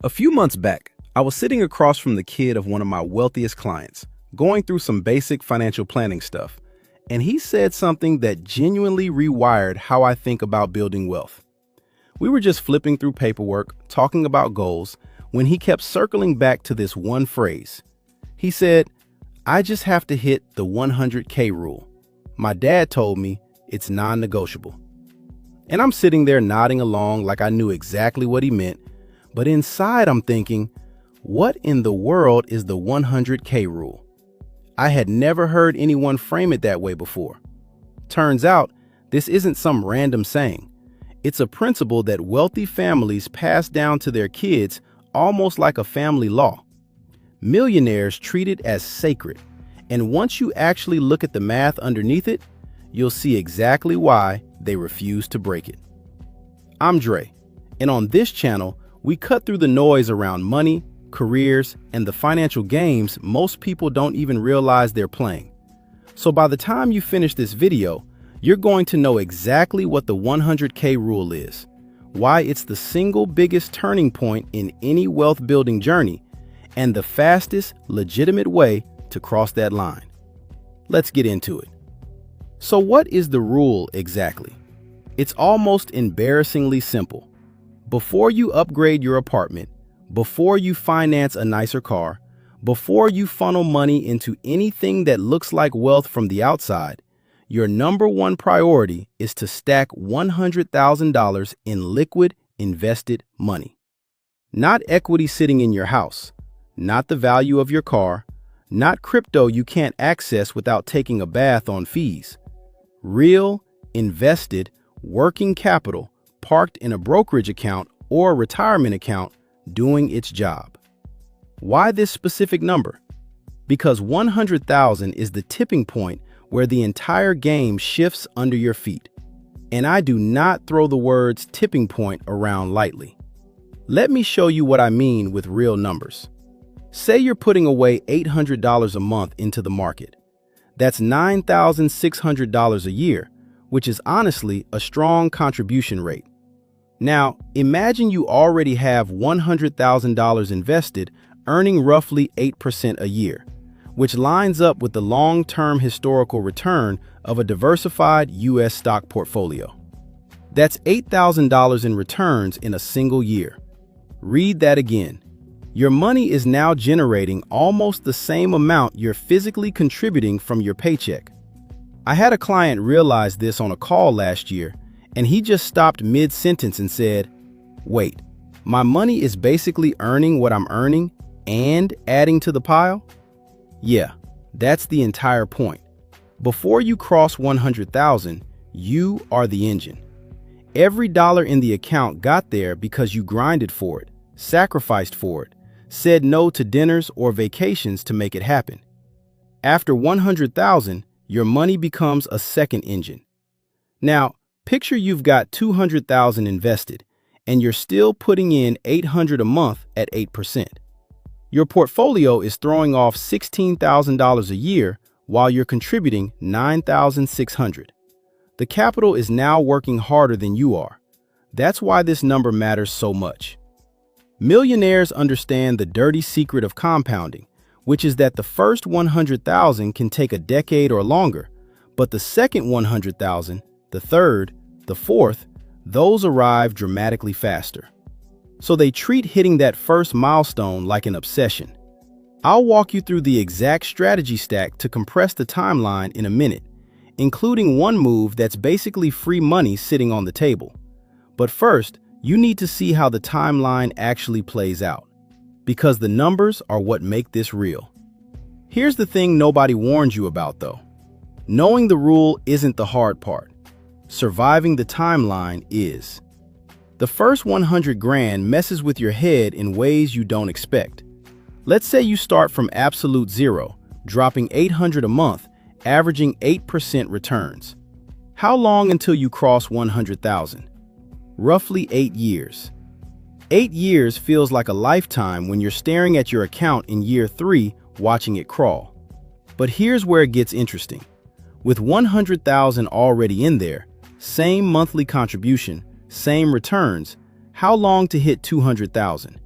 A few months back, I was sitting across from the kid of one of my wealthiest clients, going through some basic financial planning stuff, and he said something that genuinely rewired how I think about building wealth. We were just flipping through paperwork, talking about goals, when he kept circling back to this one phrase. He said, "I just have to hit the 100K rule. My dad told me it's non-negotiable." And I'm sitting there nodding along like I knew exactly what he meant, but inside I'm thinking, what in the world is the 100K rule? I had never heard anyone frame it that way before. Turns out, this isn't some random saying. It's a principle that wealthy families pass down to their kids almost like a family law. Millionaires treat it as sacred, and once you actually look at the math underneath it, you'll see exactly why they refuse to break it. I'm Dre, and on this channel, we cut through the noise around money, careers, and the financial games most people don't even realize they're playing. So by the time you finish this video, you're going to know exactly what the 100K rule is, why it's the single biggest turning point in any wealth building journey, and the fastest, legitimate way to cross that line. Let's get into it. So what is the rule exactly? It's almost embarrassingly simple. Before you upgrade your apartment, before you finance a nicer car, before you funnel money into anything that looks like wealth from the outside, your number one priority is to stack $100,000 in liquid invested money. Not equity sitting in your house, not the value of your car, not crypto you can't access without taking a bath on fees. Real, invested, working capital parked in a brokerage account or a retirement account doing its job. Why this specific number? Because 100,000 is the tipping point where the entire game shifts under your feet. And I do not throw the words tipping point around lightly. Let me show you what I mean with real numbers. Say you're putting away $800 a month into the market. That's $9,600 a year, which is honestly a strong contribution rate. Now, imagine you already have $100,000 invested, earning roughly 8% a year, which lines up with the long-term historical return of a diversified U.S. stock portfolio. That's $8,000 in returns in a single year. Read that again. Your money is now generating almost the same amount you're physically contributing from your paycheck. I had a client realize this on a call last year, and he just stopped mid-sentence and said, "Wait, my money is basically earning what I'm earning and adding to the pile?" Yeah, that's the entire point. Before you cross 100,000, you are the engine. Every dollar in the account got there because you grinded for it, sacrificed for it, said no to dinners or vacations to make it happen. After 100,000, your money becomes a second engine. Now, picture you've got 200,000 invested, and you're still putting in $800 a month at 8%. Your portfolio is throwing off $16,000 a year while you're contributing $9,600. The capital is now working harder than you are. That's why this number matters so much. Millionaires understand the dirty secret of compounding, which is that the first 100,000 can take a decade or longer, but the second 100,000, the third, the fourth, those arrive dramatically faster. So they treat hitting that first milestone like an obsession. I'll walk you through the exact strategy stack to compress the timeline in a minute, including one move that's basically free money sitting on the table. But first, you need to see how the timeline actually plays out, because the numbers are what make this real. Here's the thing nobody warned you about, though. Knowing the rule isn't the hard part. Surviving the timeline is. The first 100 grand messes with your head in ways you don't expect. Let's say you start from absolute zero, dropping $800 a month, averaging 8% returns. How long until you cross 100,000? Roughly 8 years. 8 years feels like a lifetime when you're staring at your account in year 3, watching it crawl. But here's where it gets interesting. With 100,000 already in there, same monthly contribution, same returns, how long to hit 200,000?